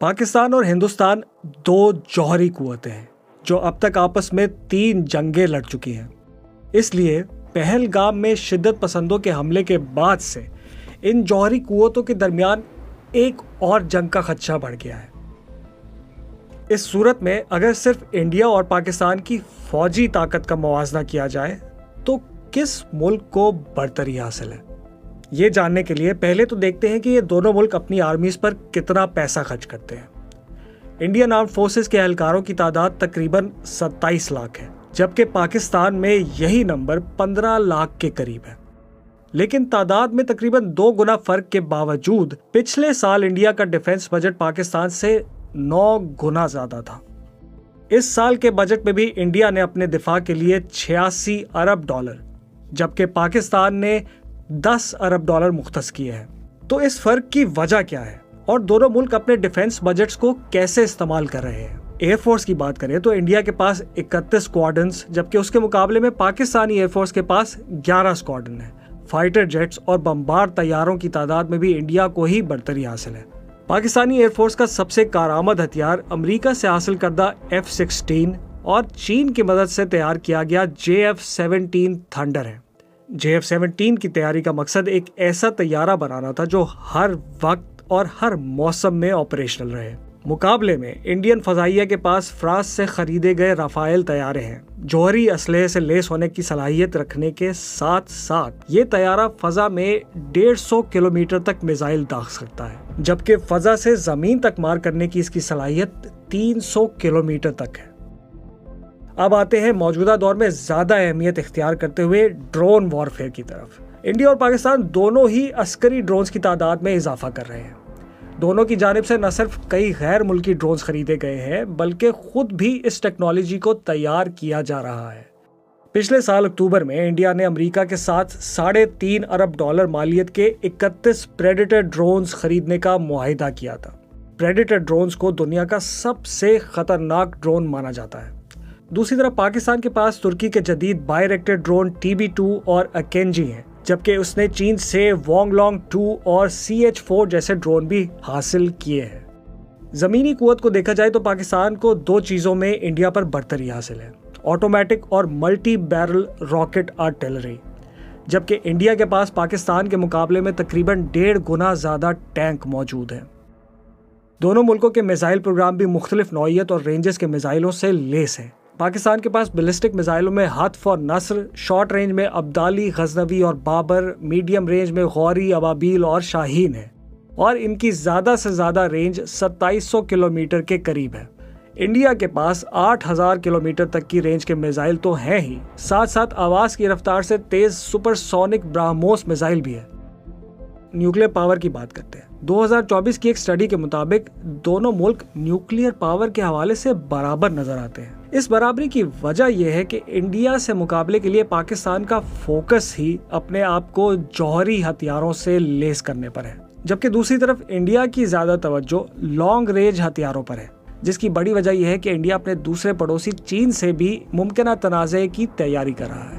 पाकिस्तान और हिंदुस्तान दो जौहरी कुव्वतें हैं जो अब तक आपस में 3 जंगें लड़ चुकी हैं। इसलिए पहलगाम में शिद्दत पसंदों के हमले के बाद से इन जौहरी कुव्वतों के दरमियान एक और जंग का खदशा बढ़ गया है। इस सूरत में अगर सिर्फ इंडिया और पाकिस्तान की फौजी ताकत का मुवाजना किया जाए तो किस मुल्क को बढ़तरी हासिल है? ये जानने के लिए पहले तो देखते हैं कि ये दोनों मुल्क अपनी आर्मीज पर कितना पैसा खर्च करते हैं। इंडियन आर्म्ड फोर्सेस के एहलकारों की तादाद तकरीबन 27 लाख है, जबकि पाकिस्तान में यही नंबर 15 लाख के करीब है। लेकिन तादाद में तकरीबन 2 गुना फर्क के बावजूद पिछले साल इंडिया का डिफेंस बजट पाकिस्तान से 9 गुना ज्यादा था। इस साल के बजट में भी इंडिया ने अपने दिफा के लिए 86 अरब डॉलर जबकि पाकिस्तान ने 10 अरब डॉलर मुख्तस किए हैं। तो इस फर्क की वजह क्या है और दोनों मुल्क अपने डिफेंस बजट्स को कैसे इस्तेमाल कर रहे हैं? एयरफोर्स की बात करें तो इंडिया के पास 31 स्क्वाड्रन्स जबकि उसके मुकाबले में पाकिस्तानी एयरफोर्स के पास 11 स्क्वाड्रन है। फाइटर जेट्स और बमबार तैयारों की तादाद में भी इंडिया को ही बढ़तरी हासिल है। पाकिस्तानी एयरफोर्स का सबसे कारआमद हथियार अमेरिका से हासिल करदा F-16 और चीन की मदद से तैयार किया गया JF-17 थंडर है। JF-17 की तैयारी का मकसद एक ऐसा तैयारा बनाना था जो हर वक्त और हर मौसम में ऑपरेशनल रहे। मुकाबले में इंडियन फजाइया के पास फ्रांस से खरीदे गए राफेल तैयारे हैं। जौहरी असलहे से लेस होने की सलाहियत रखने के साथ साथ ये तैयारा फजा में 150 किलोमीटर तक मिसाइल दाग सकता है, जबकि फजा से जमीन तक मार करने की इसकी सलाहियत 300 किलोमीटर तक है। अब आते हैं मौजूदा दौर में ज्यादा अहमियत इख्तियार करते हुए ड्रोन वॉरफेयर की तरफ। इंडिया और पाकिस्तान दोनों ही अस्करी ड्रोन्स की तादाद में इजाफा कर रहे हैं। दोनों की जानिब से न सिर्फ कई गैर मुल्की ड्रोन्स खरीदे गए हैं बल्कि खुद भी इस टेक्नोलॉजी को तैयार किया जा रहा है। पिछले साल अक्टूबर में इंडिया ने अमेरिका के साथ 3.5 अरब डॉलर मालियत के 31 प्रेडेटर ड्रोन्स खरीदने का मुआहिदा किया था। प्रेडेटर ड्रोन्स को दुनिया का सबसे खतरनाक ड्रोन माना जाता है। दूसरी तरफ पाकिस्तान के पास तुर्की के जदीद बायरेक्टर ड्रोन TB2 और अकेंजी हैं, जबकि उसने चीन से वोंगलोंग 2 और CH-4 जैसे ड्रोन भी हासिल किए हैं। जमीनी कुव्वत को देखा जाए तो पाकिस्तान को 2 चीजों में इंडिया पर बढ़तरी हासिल है, ऑटोमेटिक और मल्टी बैरल रॉकेट आर्टिलरी, जबकि इंडिया के पास पाकिस्तान के मुकाबले में तकरीबन 1.5 गुना ज्यादा टैंक मौजूद हैं। दोनों मुल्कों के मिसाइल प्रोग्राम भी मुख्तलिफ नौइयत और रेंजेस के मिसाइलों से लेस हैं। पाकिस्तान के पास बैलिस्टिक मिसाइलों में हत्फ और नस्र, शॉर्ट रेंज में अब्दाली, गजनवी और बाबर, मीडियम रेंज में गौरी, अबाबील और शाहीन है और इनकी ज़्यादा से ज़्यादा रेंज 2700 किलोमीटर के करीब है। इंडिया के पास 8000 किलोमीटर तक की रेंज के मिसाइल तो हैं ही, साथ साथ आवाज़ की रफ्तार से तेज़ सुपरसोनिक ब्राह्मोस मिसाइल भी है। न्यूक्लियर पावर की बात करते हैं। 2024 की एक स्टडी के मुताबिक दोनों मुल्क न्यूक्लियर पावर के हवाले से बराबर नजर आते हैं। इस बराबरी की वजह यह है कि इंडिया से मुकाबले के लिए पाकिस्तान का फोकस ही अपने आप को जौहरी हथियारों से लेस करने पर है, जबकि दूसरी तरफ इंडिया की ज्यादा तवज्जो लॉन्ग रेंज हथियारों पर है, जिसकी बड़ी वजह यह है कि इंडिया अपने दूसरे पड़ोसी चीन से भी मुमकिन तनाज़े की तैयारी कर रहा है।